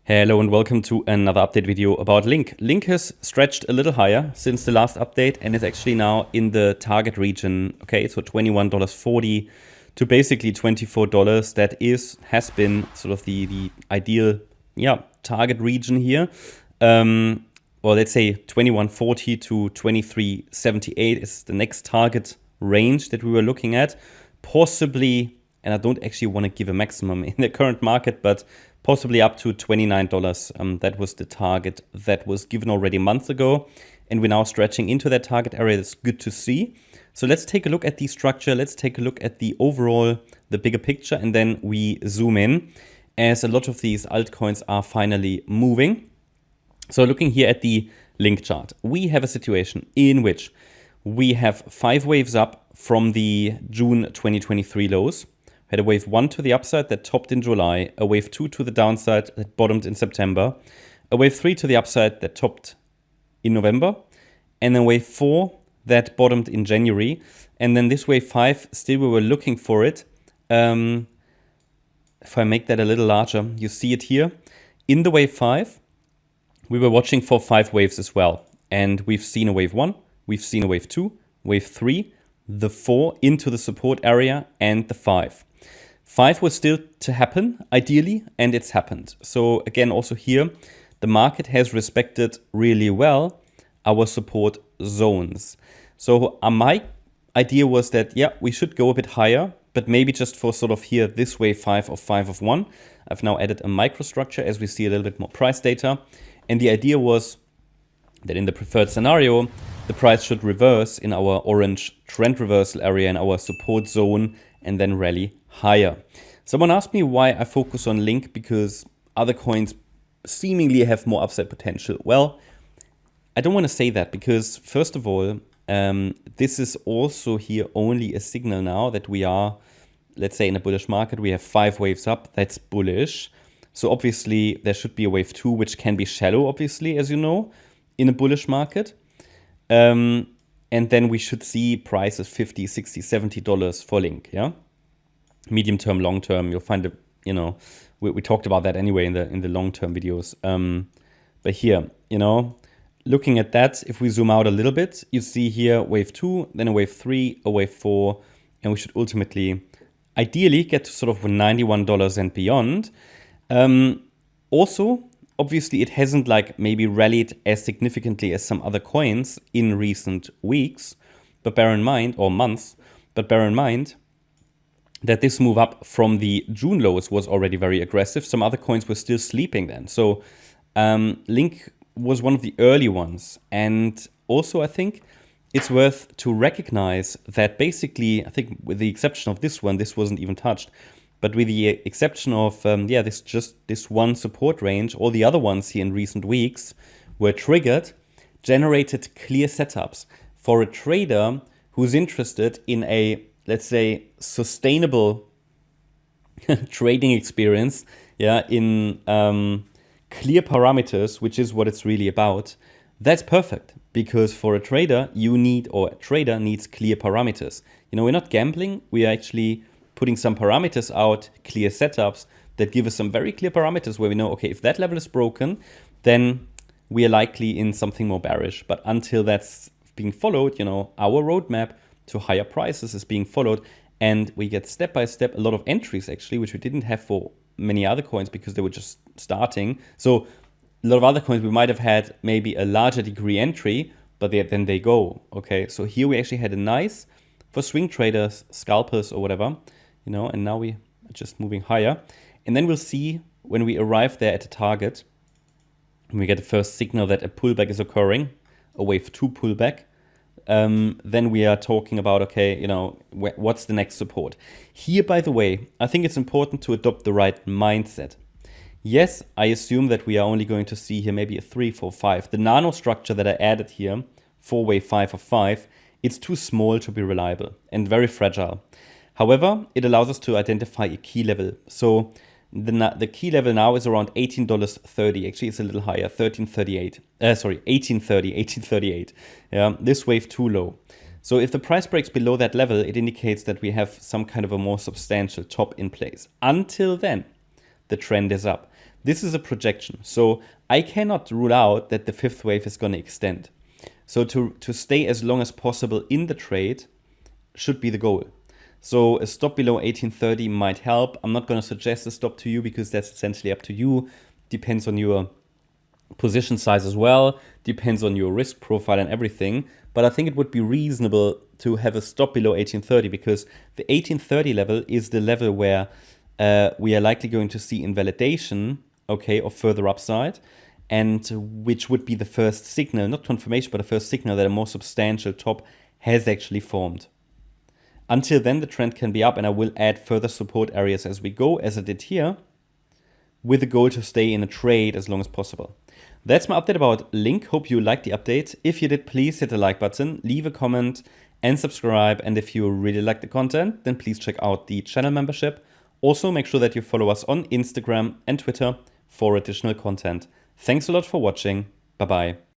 Hello and welcome to another update video about LINK. LINK has stretched a little higher since the last update and is actually now in the target region. Okay, so $21.40 to basically $24. That has been sort of the ideal target region here. Well, let's say 21.40 to 23.78 is the next target range that we were looking at. Possibly, and I don't actually want to give a maximum in the current market, but possibly up to $29. That was the target that was given already months ago. And we're now stretching into that target area. That's good to see. So let's take a look at the structure. Let's take a look at the overall, the bigger picture, and then we zoom in as a lot of these altcoins are finally moving. So looking here at the LINK chart, we have a situation in which we have 5 waves up from the June 2023 lows. Had a wave 1 to the upside that topped in July, a wave 2 to the downside that bottomed in September, a wave 3 to the upside that topped in November, and then wave 4 that bottomed in January. And then this wave 5, still we were looking for it. If I make that a little larger, you see it here. In the wave 5, we were watching for 5 waves as well. And we've seen a wave 1, we've seen a wave 2, wave 3, the 4 into the support area, and the 5. 5 was still to happen, ideally, and it's happened. So again, also here, the market has respected really well our support zones. So my idea was that, we should go a bit higher, but maybe just for sort of here, this wave 5 of 5 of 1. I've now added a microstructure as we see a little bit more price data. And the idea was that in the preferred scenario, the price should reverse in our orange trend reversal area in our support zone and then rally higher. Someone asked me why I focus on LINK because other coins seemingly have more upside potential. Well, I don't want to say that because first of all, this is also here only a signal now that we are, let's say in a bullish market, we have 5 waves up. That's bullish. So obviously there should be a wave 2, which can be shallow, obviously, as you know, in a bullish market. And then we should see prices $50, $60, $70 for LINK, yeah? Medium term, long term, you'll find it, we talked about that anyway in the long term videos. But here, looking at that, if we zoom out a little bit, you see here wave 2, then a wave 3, a wave 4, and we should ultimately, ideally, get to sort of $91 and beyond. Also, obviously, it hasn't maybe rallied as significantly as some other coins in recent weeks, but bear in mind, or months, but bear in mind that this move up from the June lows was already very aggressive. Some other coins were still sleeping then. So LINK was one of the early ones. And also, I think it's worth to recognize that basically, I think with the exception of this one, this wasn't even touched. But with the exception of, this one support range, all the other ones here in recent weeks were triggered, generated clear setups for a trader who's interested in a, let's say, sustainable trading experience, in clear parameters, which is what it's really about. That's perfect because for a trader, a trader needs clear parameters. We're not gambling, we are actually putting some parameters out, clear setups that give us some very clear parameters where we know, okay, if that level is broken, then we are likely in something more bearish. But until that's being followed, our roadmap to higher prices is being followed. And we get step by step a lot of entries actually, which we didn't have for many other coins because they were just starting. So a lot of other coins, we might have had maybe a larger degree entry, but then they go, okay? So here we actually had a nice, for swing traders, scalpers or whatever, and now we are just moving higher. And then we'll see when we arrive there at the target, when we get the first signal that a pullback is occurring, a wave 2 pullback, then we are talking about, okay, what's the next support? Here, by the way, I think it's important to adopt the right mindset. Yes, I assume that we are only going to see here maybe a 3, 4, 5. The nano structure that I added here, 4 wave 5 of 5, it's too small to be reliable and very fragile. However, it allows us to identify a key level. So the key level now is around $18.30. Actually, it's a little higher, $18.38. 1838. Yeah, this wave too low. So if the price breaks below that level, it indicates that we have some kind of a more substantial top in place. Until then, the trend is up. This is a projection. So I cannot rule out that the fifth wave is going to extend. So to stay as long as possible in the trade should be the goal. So a stop below 1830 might help. I'm not going to suggest a stop to you because that's essentially up to you. Depends on your position size as well, depends on your risk profile and everything. But I think it would be reasonable to have a stop below 1830 because the 1830 level is the level where we are likely going to see invalidation, okay, of further upside, and which would be the first signal, not confirmation, but the first signal that a more substantial top has actually formed. Until then, the trend can be up, and I will add further support areas as we go, as I did here, with the goal to stay in a trade as long as possible. That's my update about Link. Hope you liked the update. If you did, please hit the like button, leave a comment, and subscribe. And if you really like the content, then please check out the channel membership. Also, make sure that you follow us on Instagram and Twitter for additional content. Thanks a lot for watching. Bye-bye.